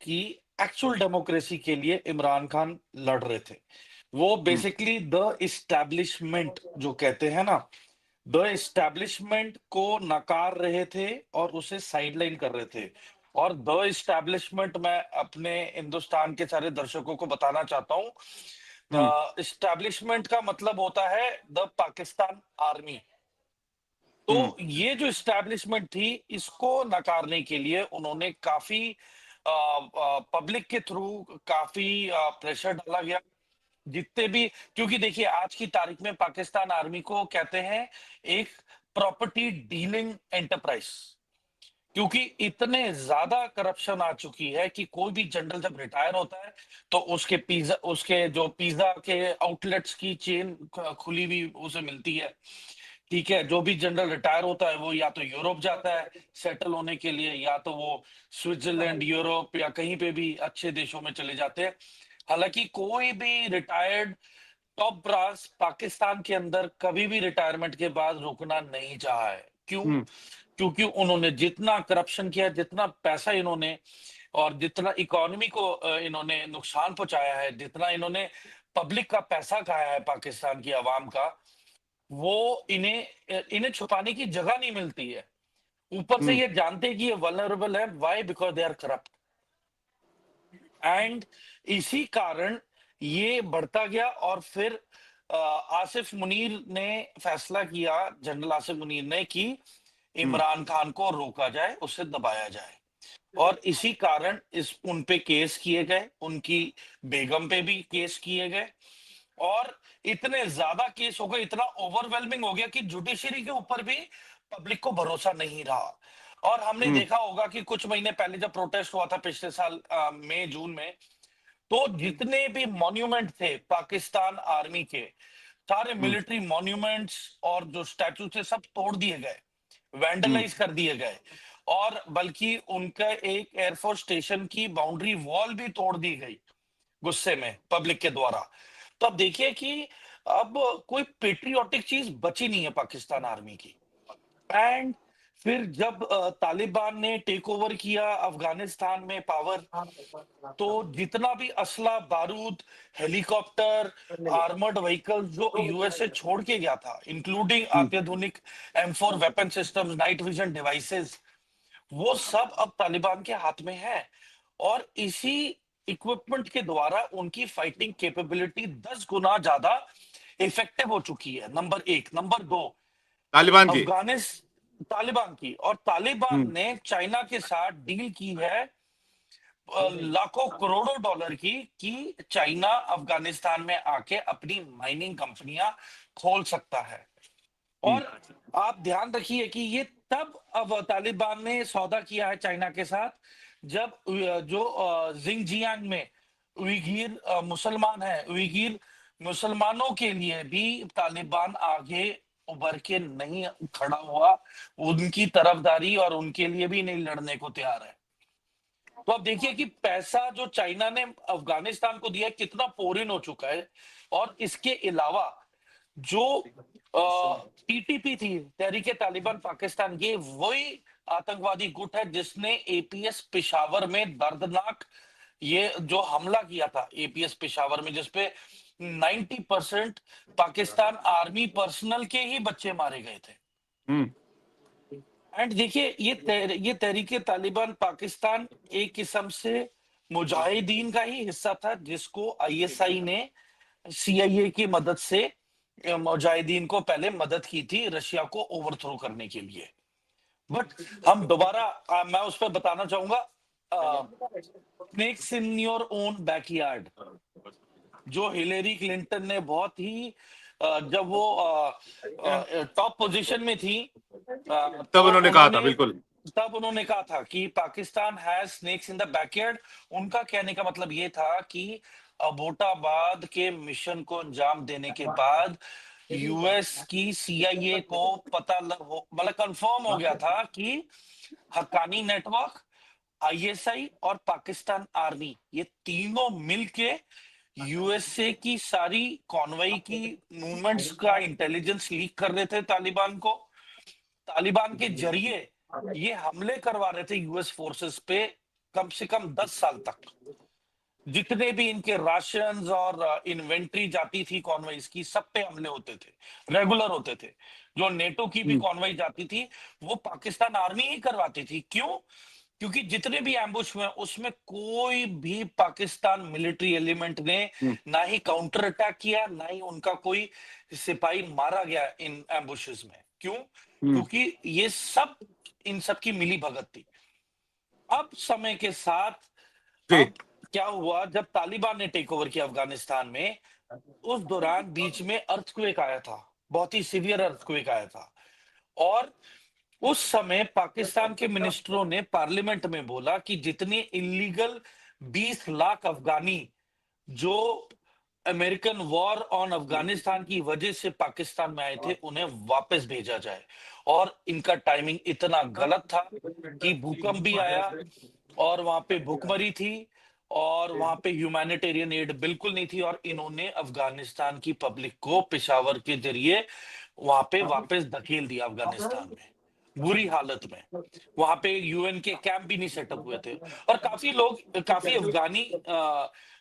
कि actual democracy के लिए इमरान खान लड़ रहे थे। वो हुँ, बेसिकली द इस्टैब्लिशमेंट जो कहते हैं ना, द इस्टैब्लिशमेंट को नकार रहे थे और उसे साइडलाइन कर रहे थे। और द इस्टैब्लिशमेंट मैं अपने हिंदुस्तान के सारे दर्शकों को बताना चाहता हूँ, हुँ, इस्टैब्लिशमेंट का मतलब होता है द पाकिस्तान आर्मी। तो हुँ, ये जो इस्टैब्लिशमेंट थी, इसको नकारने के लिए उन्होंने काफी पब्लिक के थ्रू काफी प्रेशर डाला गया। जितने भी, क्योंकि देखिए आज की तारीख में पाकिस्तान आर्मी को कहते हैं एक प्रॉपर्टी डीलिंग एंटरप्राइज, क्योंकि इतने ज्यादा करप्शन आ चुकी है कि कोई भी जनरल जब रिटायर होता है तो उसके जो पिज्जा के आउटलेट्स की चेन खुली हुई उसे मिलती है। ठीक है, जो भी जनरल रिटायर होता है वो या तो यूरोप जाता है सेटल होने के लिए, या तो वो स्विट्जरलैंड, यूरोप या कहीं पे भी अच्छे देशों में चले जाते हैं। हालांकि कोई भी रिटायर्ड टॉप ब्रास पाकिस्तान के अंदर कभी भी रिटायरमेंट के बाद रुकना नहीं चाहा है। क्यों? हुँ, क्योंकि उन्होंने जितना करप्शन किया, जितना पैसा इन्होंने और जितना इकोनॉमी को इन्होंने नुकसान पहुंचाया है, जितना इन्होंने पब्लिक का पैसा खाया है पाकिस्तान की आवाम का, वो इन्हें छुपाने की जगह नहीं मिलती है। ऊपर से हुँ, ये जानते हैं कि ये वल्नरेबल है, why? Because they are corrupt. And इसी कारण ये बढ़ता गया। और फिर आसिफ मुनीर ने फैसला किया, जनरल आसिफ मुनीर ने, कि हुँ, इमरान खान को रोका जाए, उसे दबाया जाए। और इसी कारण इस उन पे केस किए गए, उनकी बेगम पे भी केस किए गए। और इतने ज्यादा केस हो गए, इतना ओवरवेलमिंग हो गया कि जुडिशरी के ऊपर भी पब्लिक को भरोसा नहीं रहा। और हमने हुँ, देखा होगा कि कुछ महीने पहले जब प्रोटेस्ट हुआ था पिछले साल मई जून में, तो जितने भी मॉन्यूमेंट थे पाकिस्तान आर्मी के, सारे हुँ, मिलिट्री मॉन्यूमेंट्स और जो स्टैचू थे सब तोड़ दिए गए, हुँ, वैंडलाइज कर दिए गए। और बल्कि उनका एक एयरफोर्स स्टेशन की बाउंड्री वॉल भी तोड़ दी गई गुस्से में पब्लिक के द्वारा। तो अब देखिए कि अब कोई पेट्रियोटिक चीज बची नहीं है पाकिस्तान आर्मी की। एंड फिर जब तालिबान ने टेक ओवर किया अफगानिस्तान में पावर, तो जितना भी असला बारूद, हेलीकॉप्टर, आर्मर्ड व्हीकल जो यूएसए छोड़ के गया था, इंक्लूडिंग हुँ, अत्याधुनिक M4 weapon systems, night vision devices, वो सब अब तालिबान के हाथ में है। और इसी इक्विपमेंट के द्वारा उनकी फाइटिंग कैपेबिलिटी 10 गुना ज्यादा इफेक्टिव हो चुकी है। नंबर एक। नंबर दो, तालिबान की। अफगानिस तालिबान की, और हुँ, तालिबान ने चाइना के साथ डील की है लाखों करोड़ों डॉलर की, कि चाइना अफगानिस्तान में आके अपनी माइनिंग कंपनियां खोल सकता है। हुँ, और आप ध्यान रखिए कि ये तब अब तालिबान ने सौदा किया है चाइना के साथ, जब जो जिंगजियांग में उइगिर मुसलमान है, उइगिर मुसलमानों के लिए भी तालिबान आगे उभर के नहीं खड़ा हुआ, उनकी तरफदारी और उनके लिए भी नहीं लड़ने को तैयार है। तो अब देखिए कि पैसा जो चाइना ने अफगानिस्तान को दिया है, कितना पोरिन हो चुका है। और इसके अलावा जो टीटीपी थी, तहरीके तालिबान पाकिस्तान, ये वही आतंकवादी गुट है जिसने एपीएस पेशावर में दर्दनाक ये जो हमला किया था एपीएस पेशावर में, जिसपे 90% पाकिस्तान आर्मी पर्सनल के ही बच्चे मारे गए थे। हुँ, एंड देखिए ये तहरीके तालिबान पाकिस्तान एक किस्म से मुजाहिदीन का ही हिस्सा था, जिसको आईएसआई ने सीआईए की मदद से मुजाहिदीन को पहले मदद की थी रशिया को ओवरथ्रो करने के लिए। बट हम दोबारा मैं उस पर बताना चाहूंगा, snakes in your own backyard, जो हिलेरी क्लिंटन ने बहुत ही जब वो टॉप पोजीशन में थी, तब तो उन्होंने कहा था, उन्होंने बिल्कुल। तब उन्होंने कहा था कि Pakistan has snakes in the backyard. उनका कहने का मतलब ये था कि अबोटाबाद के मिशन को अंजाम देने के बाद यूएस की सीआईए को मतलब कंफर्म हो गया था कि हक्कानी नेटवर्क, आईएसआई और पाकिस्तान आर्मी, ये तीनों मिलके यूएसए की सारी कॉन्वॉय की मूवमेंट्स का इंटेलिजेंस लीक कर रहे थे तालिबान को। तालिबान के जरिए ये हमले करवा रहे थे यूएस फोर्सेस पे कम से कम 10 साल तक जितने भी इनके राशंस और इन्वेंट्री जाती थी कॉन्वॉइस की, सब पे हमले होते थे, रेगुलर होते थे। जो नेटो की भी कॉन्वॉय जाती थी वो पाकिस्तान आर्मी ही करवाती थी। क्यों? क्योंकि जितने भी एम्बुश हुए उसमें कोई भी पाकिस्तान मिलिट्री एलिमेंट ने ना ही काउंटर अटैक किया, ना ही उनका कोई सिपाही मारा गया इन एम्बुशेस में। क्यों? क्योंकि ये सब इन सब की मिली भगत थी। अब समय के साथ जी अब क्या हुआ, जब तालिबान ने टेक ओवर किया अफगानिस्तान में, उस दौरान बीच में अर्थक्वेक आया था, बहुत ही सीवियर अर्थक्वेक आया था। और उस समय पाकिस्तान के मिनिस्टरों ने पार्लियामेंट में बोला कि जितने इलीगल 20 लाख अफगानी जो अमेरिकन वॉर ऑन अफगानिस्तान की वजह से पाकिस्तान में आए थे उन्हें वापस भेजा जाए। और इनका टाइमिंग इतना गलत था कि भूकंप भी आया और वहां पे भूखमरी थी और वहां पे ह्यूमैनिटेरियन एड बिल्कुल नहीं थी, और इन्होंने अफगानिस्तान की पब्लिक को पेशावर के जरिए वहां पे वापस धकेल दिया अफगानिस्तान में, बुरी हालत में। वहां पे यूएन के कैंप भी नहीं सेटअप हुए थे, और काफी लोग, काफी अफगानी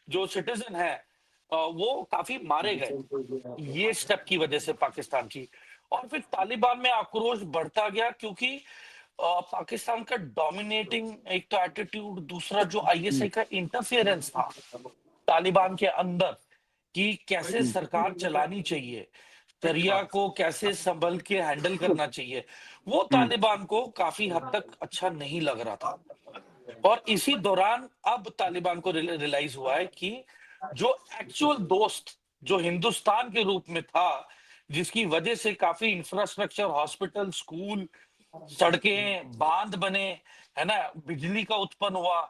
जो सिटीजन है वो काफी मारे गए ये स्टेप की वजह से पाकिस्तान की। और फिर तालिबान में आक्रोश बढ़ता गया क्योंकि पाकिस्तान का डोमिनेटिंग एक तो एटीट्यूड, दूसरा जो आईएसआई का इंटरफेरेंस था तालिबान के अंदर कि कैसे सरकार चलानी चाहिए, शरिया को कैसे संभल के हैंडल करना चाहिए, वो तालिबान को काफी हद तक अच्छा नहीं लग रहा था। और इसी दौरान अब तालिबान को रियलाइज हुआ है कि जो एक्चुअल दोस्त जो हिंदुस्तान के रूप में था, जिसकी वजह से काफी इंफ्रास्ट्रक्चर, हॉस्पिटल, स्कूल, सड़कें, बांध बने, है ना, बिजली का उत्पन्न हुआ,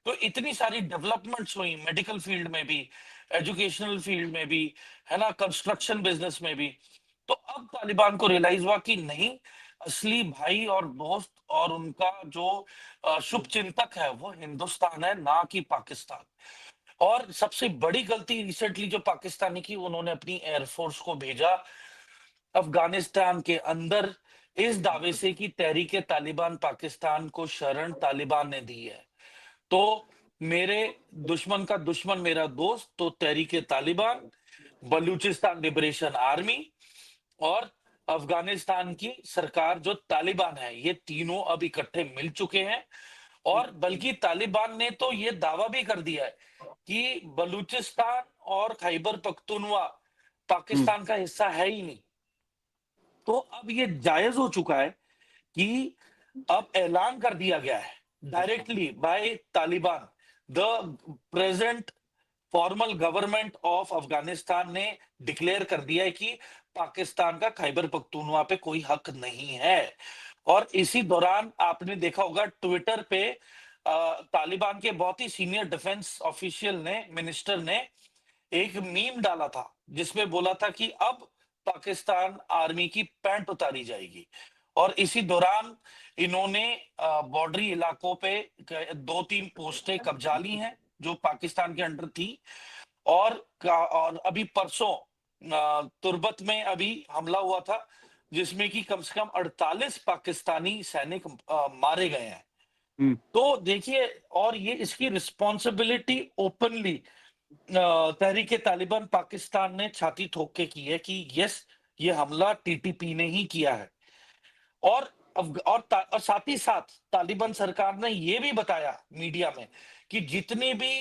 तो इतनी सारी डेवलपमेंट्स हुई मेडिकल फील्ड में भी, एजुकेशनल फील्ड में भी, है ना, कंस्ट्रक्शन बिजनेस में भी। तो अब तालिबान को रियलाइज हुआ कि नहीं, असली भाई और दोस्त और उनका जो शुभ चिंतक है वो हिंदुस्तान है, ना कि पाकिस्तान। और सबसे बड़ी गलती रिसेंटली जो पाकिस्तान ने की, उन्होंने अपनी एयरफोर्स को भेजा अफगानिस्तान के अंदर इस दावे से कि तहरीके तालिबान पाकिस्तान को शरण तालिबान ने दी है। तो मेरे दुश्मन का दुश्मन मेरा दोस्त, तो तहरीके तालिबान, बलूचिस्तान लिबरेशन आर्मी और अफगानिस्तान की सरकार जो तालिबान है, ये तीनों अब इकट्ठे मिल चुके हैं। और बल्कि तालिबान ने तो ये दावा भी कर दिया है कि बलूचिस्तान और खैबर पख्तूनवा पाकिस्तान का हिस्सा है ही नहीं। तो अब ये जायज हो चुका है कि अब ऐलान कर दिया गया है directly by Taliban, the present formal government of Afghanistan ने डिक्लेयर कर दिया है कि पाकिस्तान का खैबर पख्तूनवा पे कोई हक नहीं है। और इसी दौरान आपने देखा होगा ट्विटर पे तालिबान के बहुत ही सीनियर डिफेंस ऑफिशियल ने, मिनिस्टर ने एक मीम डाला था जिसमें बोला था कि अब पाकिस्तान आर्मी की पैंट उतारी जाएगी। और इसी दौरान इन्होंने बॉर्डरी इलाकों पे 2-3 पोस्टें कब्जा ली हैं जो पाकिस्तान के अंडर थी। और अभी परसों तुर्बत में अभी हमला हुआ था जिसमें कि कम से कम 48 पाकिस्तानी सैनिक मारे गए हैं। तो देखिए, और ये इसकी रिस्पॉन्सिबिलिटी ओपनली तहरीके तालिबान पाकिस्तान ने छाती ठोक के की है कि यस, ये हमला टीटीपी ने ही किया है। और और साथ ही साथ तालिबान सरकार ने ये भी बताया मीडिया में कि जितनी भी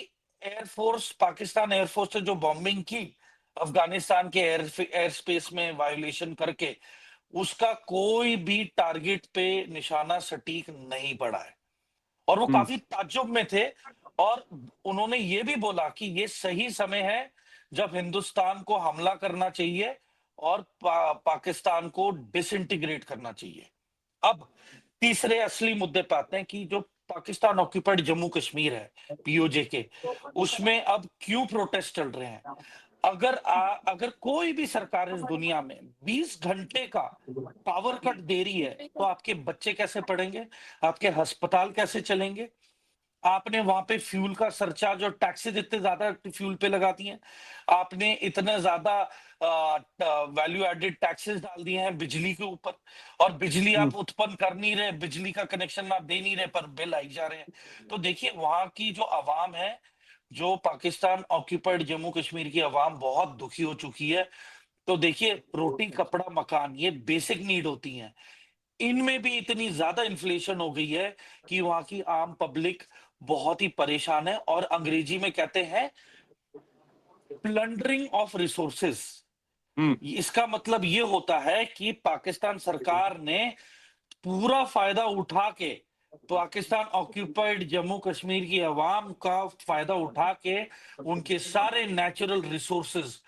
एयरफोर्स, पाकिस्तान एयरफोर्स ने जो बॉम्बिंग की अफगानिस्तान के एयर स्पेस में वायोलेशन करके, उसका कोई भी टारगेट पे निशाना सटीक नहीं पड़ा है। और वो काफी ताज्जुब में थे। और उन्होंने ये भी बोला कि ये सही समय है जब हिंदुस्तान को हमला करना चाहिए और पाकिस्तान को डिसइंटीग्रेट करना चाहिए। अब तीसरे असली मुद्दे पे आते हैं कि जो पाकिस्तान ऑक्यूपाइड जम्मू कश्मीर है पीओजे के, उसमें अब क्यों प्रोटेस्ट चल रहे हैं। अगर कोई भी सरकार इस दुनिया में 20 घंटे का पावर कट दे रही है तो आपके बच्चे कैसे पढ़ेंगे, आपके अस्पताल कैसे चलेंगे, आपने वहां पे फ्यूल का सरचार्ज और टैक्सेस इतने ज्यादा फ्यूल पे लगा दिए हैं, आपने इतने ज्यादा वैल्यू एडेड टैक्सेस डाल दिए हैं बिजली के ऊपर, और बिजली हम्म, आप उत्पन्न कर नहीं रहे, बिजली का कनेक्शन आप दे नहीं रहे, पर बिल आई जा रहे हैं। तो देखिए वहां की जो आवाम है, जो पाकिस्तान ऑक्यूपाइड जम्मू कश्मीर की आवाम बहुत दुखी हो चुकी है। तो देखिए रोटी कपड़ा मकान ये बेसिक नीड होती हैं, इनमें भी इतनी ज्यादा इन्फ्लेशन हो गई है कि वहां की आम पब्लिक बहुत ही परेशान है, और अंग्रेजी में कहते हैं प्लंडरिंग ऑफ रिसोर्सेस। हम्म, इसका मतलब ये होता है कि पाकिस्तान सरकार ने पूरा फायदा उठा के, पाकिस्तान ऑक्यूपाइड जम्मू कश्मीर की आवाम का फायदा उठा के उनके सारे नेचुरल रिसोर्सेज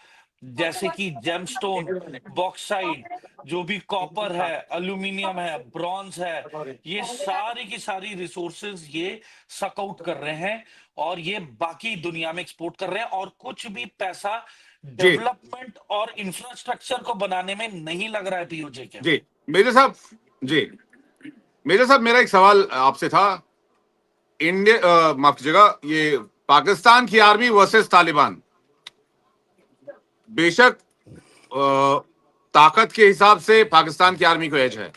जैसे कि जेमस्टोन, बॉक्साइट, जो भी कॉपर है, एल्यूमिनियम है, ब्रॉन्ज है, ये सारी की सारी रिसोर्सेज ये सकआउट कर रहे हैं और ये बाकी दुनिया में एक्सपोर्ट कर रहे हैं, और कुछ भी पैसा जी डेवलपमेंट और इंफ्रास्ट्रक्चर को बनाने में नहीं लग रहा है पीओजे के। जी मेजर साहब, जी मेजर साहब, मेरा एक सवाल आपसे था। इंडिया, माफ कीजिएगा, ये पाकिस्तान की आर्मी वर्सेस तालिबान, बेशक ताकत के हिसाब से पाकिस्तान की आर्मी को एज है,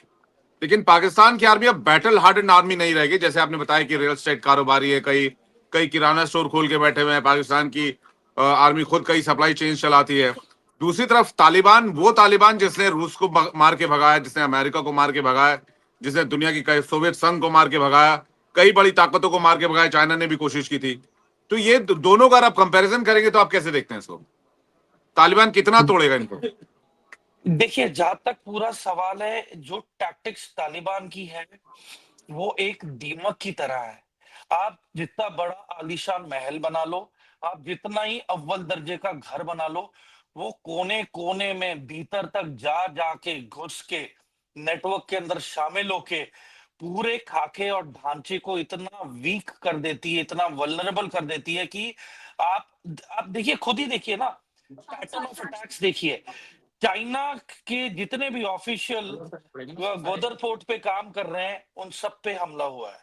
लेकिन पाकिस्तान की आर्मी अब बैटल हार्डन आर्मी नहीं रहेगी। जैसे आपने बताया कि रियल एस्टेट कारोबारी है, कई कई किराना स्टोर खोल के बैठे हुए हैं। पाकिस्तान की आर्मी खुद कई सप्लाई चेन चलाती है। दूसरी तरफ तालिबान, वो तालिबान जिसने रूस को मार के भगाया, जिसने अमेरिका को मार के भगाया, जिसने दुनिया की कई सोवियत संघ को मार के भगाया, कई बड़ी ताकतों को मार के भगाया, चाइना ने भी कोशिश की थी। तो ये दोनों का अगर आप कंपैरिजन करेंगे तो आप कैसे देखते हैं इसको? तालिबान कितना तोड़ेगा इनको? देखिए जहां तक पूरा सवाल है, जो टैक्टिक्स तालिबान की है वो एक दीमक की तरह है। आप जितना बड़ा आलीशान महल बना लो, आप जितना ही अव्वल दर्जे का घर बना लो, वो कोने कोने में भीतर तक जा जाके घुस के नेटवर्क के अंदर शामिल होके पूरे खाके और ढांचे को इतना वीक कर देती है, इतना वल्नरेबल कर देती है कि आप आप देखिए, खुद ही देखिए ना, पैटर्न ऑफ अटैक्स देखिए। चाइना के जितने भी ऑफिशियल ग्वादर पोर्ट पे काम कर रहे हैं उन सब पे हमला हुआ है,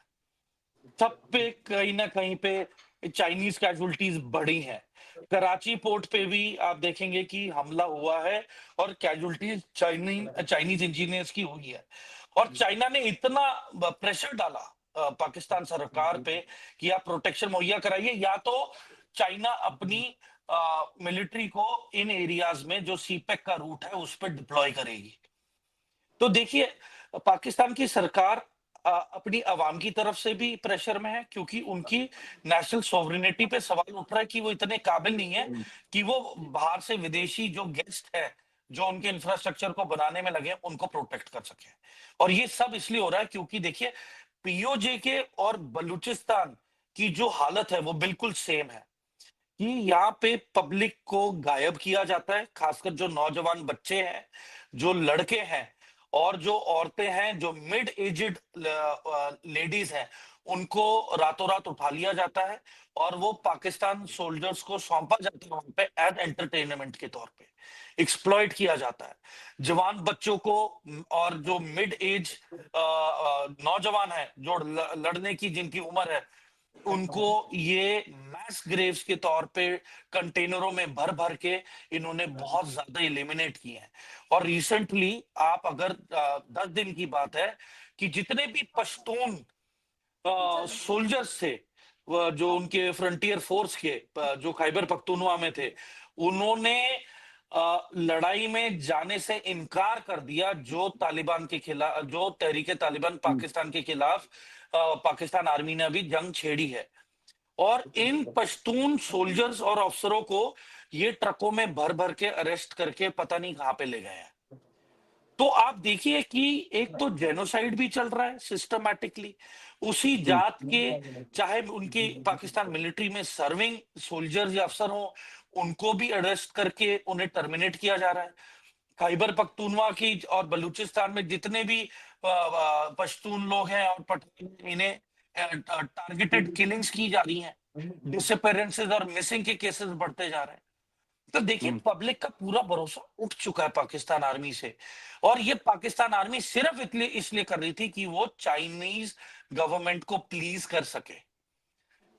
सब पे कहीं ना कहीं पे चाइनीज कैजुअलिटीज बढ़ी हैं। कराची पोर्ट पे भी आप देखेंगे कि हमला हुआ है और कैजुअलिटीज चाइनीज इंजीनियर्स की हुई है। और चाइना ने इतना प्रेशर डाला पाकिस्तान सरकार पे कि आप प्रोटेक्शन मुहैया कराइए, या तो चाइना अपनी मिलिट्री को इन एरियाज में जो सीपेक का रूट है उस पर डिप्लॉय करेगी। तो देखिए पाकिस्तान की सरकार अपनी आवाम की तरफ से भी प्रेशर में है, क्योंकि उनकी नेशनल सॉवरेनिटी पे सवाल उठ रहा है कि वो इतने काबिल नहीं है कि वो बाहर से विदेशी जो गेस्ट है, जो उनके इंफ्रास्ट्रक्चर को बनाने में लगे उनको प्रोटेक्ट कर सके। और ये सब इसलिए हो रहा है क्योंकि देखिए पीओजे के और बलूचिस्तान की जो हालत है वो बिल्कुल सेम है, कि यहाँ पे पब्लिक को गायब किया जाता है, खासकर जो नौजवान बच्चे हैं, जो लड़के हैं, और जो औरतें हैं, जो मिड एजेड लेडीज हैं, उनको रातों रात उठा लिया जाता है और वो पाकिस्तान सोल्जर्स को सौंपा जाता है वहां पे एज एंटरटेनमेंट के तौर पे एक्सप्लॉइट किया जाता है। जवान बच्चों को और जो मिड एज नौजवान है, जो लड़ने की जिनकी उम्र है, उनको ये मैस ग्रेव्स के तौर पे कंटेनरों में भर भर के इन्होंने बहुत ज्यादा एलिमिनेट किए हैं। और रिसेंटली आप अगर 10 दिन की बात है कि जितने भी पश्तून सोल्जर्स थे, जो उनके फ्रंटियर फोर्स के जो खैबर पख्तूनवा में थे, उन्होंने लड़ाई में जाने से इनकार कर दिया, जो तालिबान के खिलाफ, जो तहरीके तालिबान पाकिस्तान के खिलाफ पाकिस्तान आर्मी ने अभी जंग छेड़ी है। और इन पश्तून सोल्जर्स और अफसरों को ये ट्रकों में भर भर के अरेस्ट करके पता नहीं कहां पे ले गए हैं। तो आप देखिए कि एक तो जेनोसाइड भी चल रहा है सिस्टमैटिकली उसी जात के, चाहे उनके पाकिस्तान मिलिट्री में सर्विंग सोल्जर्स या अफसर हो, उनको भी अरेस्ट करके उन्हें टर्मिनेट किया जा रहा है। खैबर पख्तूनवा की और बलूचिस्तान में जितने भी पश्तून लोग हैं और पठान, इन्हें टारगेटेड किलिंग्स की जा रही हैं, डिसअपेरेंसेस और मिसिंग के केसेस बढ़ते जा रहे हैं। तो देखिए पब्लिक का पूरा भरोसा उठ चुका है पाकिस्तान आर्मी से, और ये पाकिस्तान आर्मी सिर्फ इसलिए कर रही थी कि वो चाइनीज गवर्नमेंट को प्लीज कर सके।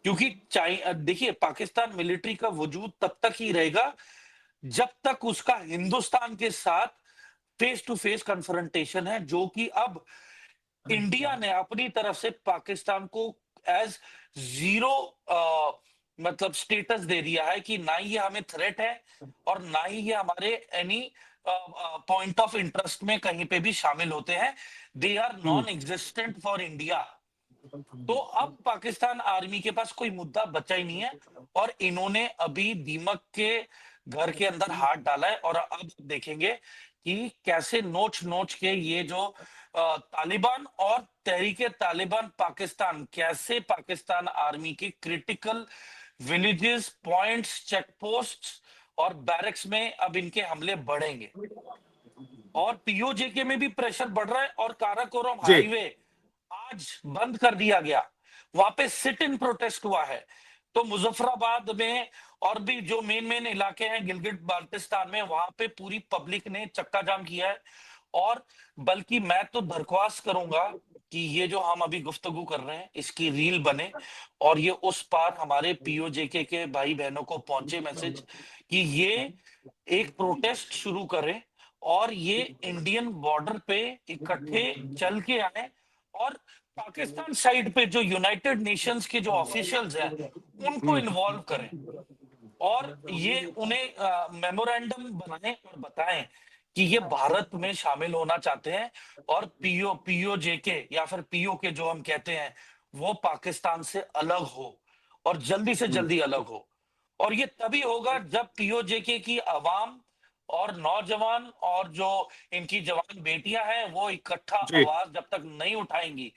क्योंकि देखिए पाकिस्तान मिलिट्री का वजूद तब तक ही रहेगा जब तक उसका हिंदुस्तान के साथ फेस टू फेस कन्फ्रंटेशन है, जो कि अब इंडिया ने अपनी तरफ से पाकिस्तान को एज जीरो मतलब स्टेटस दे दिया है कि ना ही ये हमें थ्रेट है और ना ही ये हमारे एनी पॉइंट ऑफ इंटरेस्ट में कहीं पे भी शामिल होते हैं। They are non existent for India. तो अब पाकिस्तान आर्मी के पास कोई मुद्दा बचा ही नहीं है और इन्होंने अभी दीमक के घर के अंदर हाथ डाला है और अब देखेंगे कि कैसे नोच नोच के ये जो तालिबान और तहरीके तालिबान पाकिस्तान कैसे पाकिस्तान आर्मी के critical villages, points, check post और बैरक्स में अब इनके हमले बढ़ेंगे और पीओजेके में भी प्रेशर बढ़ रहा है और काराकोरम जी हाईवे आज बंद कर दिया गया। वहां पे सिट इन प्रोटेस्ट हुआ है। तो मुजफ्फराबाद में और भी जो मेन मेन इलाके हैं गिलगित बाल्टिस्तान में, वहां पे पूरी पब्लिक ने चक्का जाम किया है। और बल्कि मैं तो दरख्वास्त करूंगा कि ये जो हम अभी गुफ्तगू कर रहे हैं इसकी रील बने और ये उस पार हमारे पीओजेके के भाई बहनों को पहुंचे मैसेज कि ये एक प्रोटेस्ट शुरू करें और ये इंडियन बॉर्डर पे इकट्ठे चल के आए और पाकिस्तान साइड पे जो यूनाइटेड नेशंस के जो ऑफिशियल्स हैं उनको इन्वॉल्व करें और ये उन्हें मेमोरेंडम बनाएं और बताएं कि ये भारत में शामिल होना चाहते हैं और पीओजेके या फिर पीओ के जो हम कहते हैं वो पाकिस्तान से अलग हो और जल्दी से जल्दी अलग हो। और ये तभी होगा जब पीओजेके की आवाम और नौजवान और जो इनकी जवान बेटियां हैं वो इकट्ठा जी आवाज जब तक नहीं उठाएंगी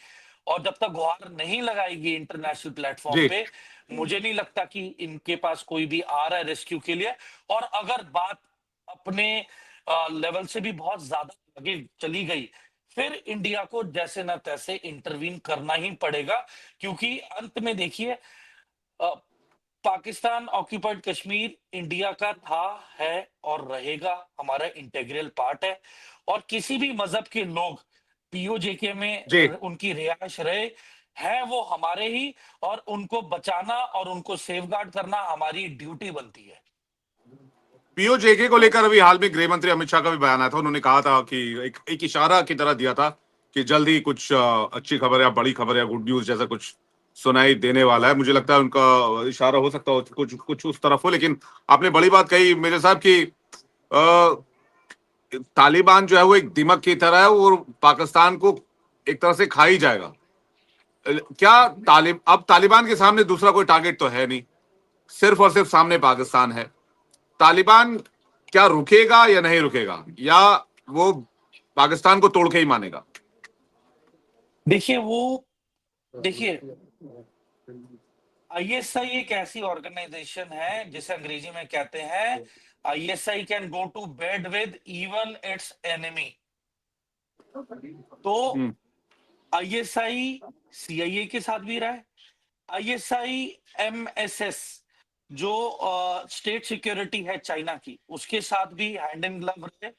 और जब तक गुहार नहीं लगाएगी इंटरनेशनल प्लेटफॉर्म जी पे, मुझे नहीं लगता कि इनके पास कोई भी आ रहा है रेस्क्यू के लिए। और अगर बात अपने लेवल से भी बहुत ज्यादा आगे चली गई फिर इंडिया को जैसे ना तैसे इंटरवीन करना ही पड़ेगा। क्योंकि अंत में देखिए पाकिस्तान ऑक्यूपाइड कश्मीर इंडिया का था, है और रहेगा, हमारा इंटेग्रल पार्ट है। और किसी भी मजहब के लोग पीओजेके में जी उनकी रिहाइश रहे हैं वो हमारे ही, और उनको बचाना और उनको सेफगार्ड करना हमारी ड्यूटी बनती है। पीओजेके को लेकर अभी हाल में गृह मंत्री अमित शाह का भी बयान आया था। उन्होंने कहा था कि एक इशारा की तरह दिया था कि जल्द ही कुछ अच्छी खबर या बड़ी खबर या गुड न्यूज जैसा कुछ सुनाई देने वाला है। मुझे लगता है उनका इशारा हो सकता हो कुछ कुछ उस तरफ हो। लेकिन आपने बड़ी बात कही मेरे साहब की तालिबान जो है वो एक दिमक की तरह है और पाकिस्तान को एक तरह से खा ही जाएगा। क्या अब तालिबान के सामने दूसरा कोई टारगेट तो है नहीं, सिर्फ और सिर्फ सामने पाकिस्तान है। तालिबान क्या रुकेगा या नहीं रुकेगा, या वो पाकिस्तान को तोड़ के ही मानेगा? देखिए वो देखिए आईएसआई एक ऐसी ऑर्गेनाइजेशन है जिसे अंग्रेजी में कहते हैं ISI can go to bed with even its enemy. तो हम्म आईएसआई सीआईए के साथ भी रहा है, आईएसआई एमएसएस जो स्टेट सिक्योरिटी है चाइना की उसके साथ भी हैंड इन ग्लव रहे।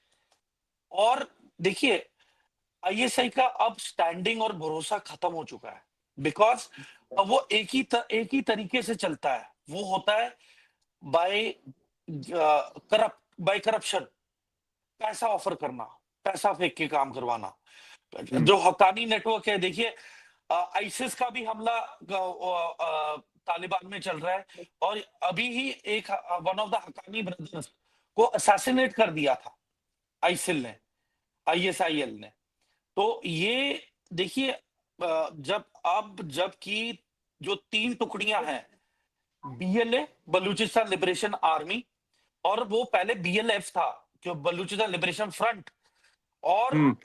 और देखिए आईएसआई का अब स्टैंडिंग और भरोसा खत्म हो चुका है बिकॉज वो एक ही तरीके से चलता है। वो होता है बाय करप्शन, पैसा ऑफर करना, पैसा फेंक के काम करवाना। हम्म जो हक्कानी नेटवर्क है देखिए आईसिस का भी हमला तालिबान में चल रहा है और अभी ही एक one of the Haqqani brothers को असैसिनेट कर दिया था आईसिल ने, आईएसआईएल ने। तो ये देखिए जबकि जो तीन टुकड़ियां हैं बीएलए बलूचिस्तान लिबरेशन आर्मी और वो पहले बीएलएफ था जो बलूचिस्तान लिबरेशन फ्रंट और हम्म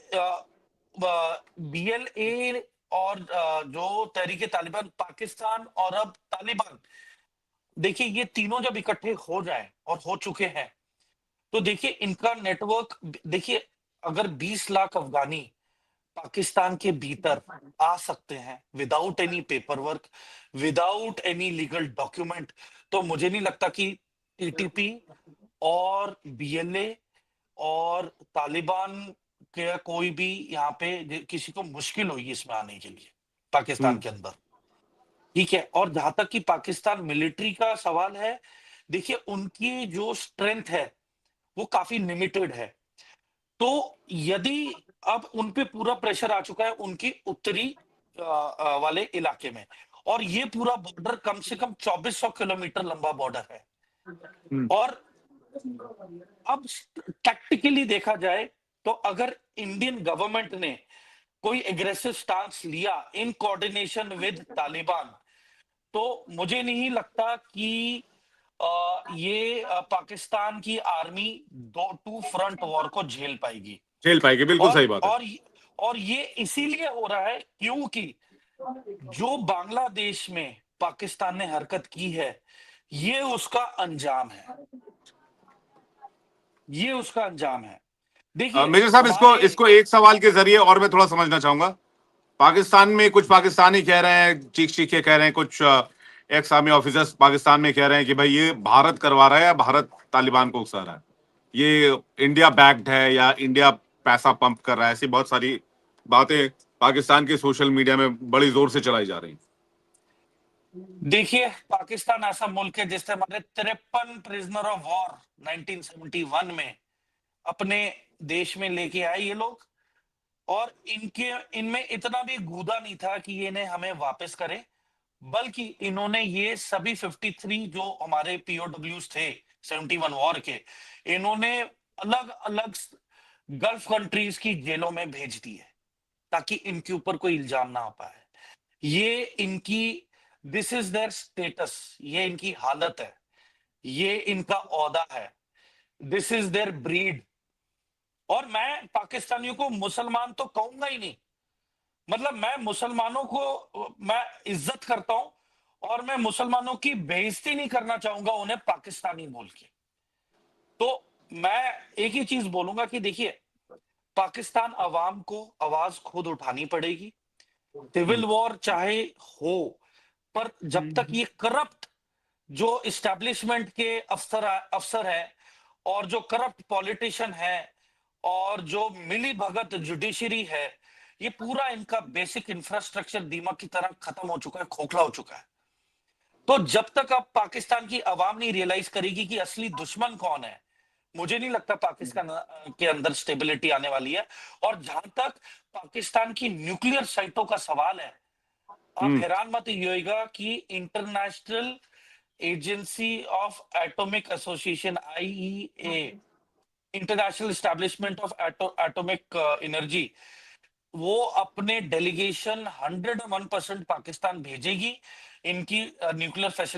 बीएलए और जो तहरीके तालिबान पाकिस्तान और अब तालिबान, देखिए ये तीनों जब इकट्ठे हो जाए और हो चुके हैं तो देखिए इनका नेटवर्क, देखिए अगर 20 लाख अफगानी पाकिस्तान के भीतर आ सकते हैं without any paper work, without any legal document, तो मुझे नहीं लगता कि टीटीपी और बीएलए और तालिबान के कोई भी यहाँ पे किसी को मुश्किल होगी इसमें आने के लिए पाकिस्तान हम्म के अंदर। ठीक है। और जहां तक कि पाकिस्तान मिलिट्री का सवाल है, देखिए उनकी जो स्ट्रेंथ है वो काफी लिमिटेड है। तो यदि अब उन पे पूरा प्रेशर आ चुका है उनकी उत्तरी वाले इलाके में, और ये पूरा बॉर्डर कम से कम 2400 किलोमीटर लंबा बॉर्डर है। हम्म, और अब टैक्टिकली देखा जाए तो अगर इंडियन गवर्नमेंट ने कोई एग्रेसिव स्टांस लिया इन कोऑर्डिनेशन विद तालिबान, तो मुझे नहीं लगता कि ये पाकिस्तान की आर्मी दो टू फ्रंट वॉर को झेल पाएगी। झेल पाएगी, बिल्कुल और सही बात है। और ये इसीलिए हो रहा है क्योंकि जो बांग्लादेश में पाकिस्तान ने हरकत की है, ये उसका अंजाम है। ये उसका अंजाम है। देखिए मेजर साहब, इसको हमारे इसको एक सवाल के जरिए और मैं थोड़ा समझना चाहूंगा। पाकिस्तान में कुछ पाकिस्तानी कह रहे हैं, चीख चीख के कह रहे हैं, कुछ एक्स आर्मी ऑफिसर्स पाकिस्तान में कह रहे हैं कि भाई ये भारत करवा रहा है या भारत तालिबान को उकसा रहा है, ये इंडिया बैक्ड है या इंडिया पैसा पंप कर रहा है। ऐसी बहुत सारी बातें पाकिस्तान के सोशल मीडिया में बड़ी जोर से चलाई जा रही हैं। देखिए पाकिस्तान ऐसा मुल्क है जिसने हमारे 53 प्रिजनर ऑफ वॉर 1971 में अपने देश में लेके आए ये लोग। और इनके इनमें इतना भी गूदा नहीं था कि ये इन्हें हमें वापस करे, बल्कि इन्होंने ये सभी 53 जो हमारे पीओडब्ल्यूज थे 71 वॉर के, इन्होंने अलग अलग गल्फ कंट्रीज की जेलों में भेज दी है ताकि इनके ऊपर कोई इल्जाम ना आ पाए। ये इनकी, दिस इज देयर स्टेटस, ये इनकी हालत है, ये इनका ओहदा है, दिस इज देयर ब्रीड। और मैं पाकिस्तानियों को मुसलमान तो कहूंगा ही नहीं। मतलब मैं मुसलमानों को मैं इज्जत करता हूं और मैं मुसलमानों की बेइज्जती नहीं करना चाहूंगा उन्हें पाकिस्तानी बोल के। तो मैं एक ही चीज बोलूंगा कि देखिए पाकिस्तान अवाम को आवाज खुद उठानी पड़ेगी। सिविल वॉर चाहे हो, पर जब तक ये करप्ट जो इस्टेब्लिशमेंट के अफसर है और जो करप्ट पॉलिटिशियन है और जो मिली भगत जुडिशरी है, ये पूरा इनका बेसिक इंफ्रास्ट्रक्चर दीमक की तरह खत्म हो चुका है, खोखला हो चुका है। तो जब तक अब पाकिस्तान की आवाम नहीं रियलाइज करेगी कि असली दुश्मन कौन है, मुझे नहीं लगता पाकिस्तान के अंदर स्टेबिलिटी आने वाली है। और जहां तक पाकिस्तान की न्यूक्लियर साइटों का सवाल है, आप हम्म, हैरान मत होइएगा कि international agency of atomic association IEA, international establishment of atomic energy, वो अपने डेलीगेशन 101% पाकिस्तान भेजेगी इनकी न्यूक्लियर फैसिलिटी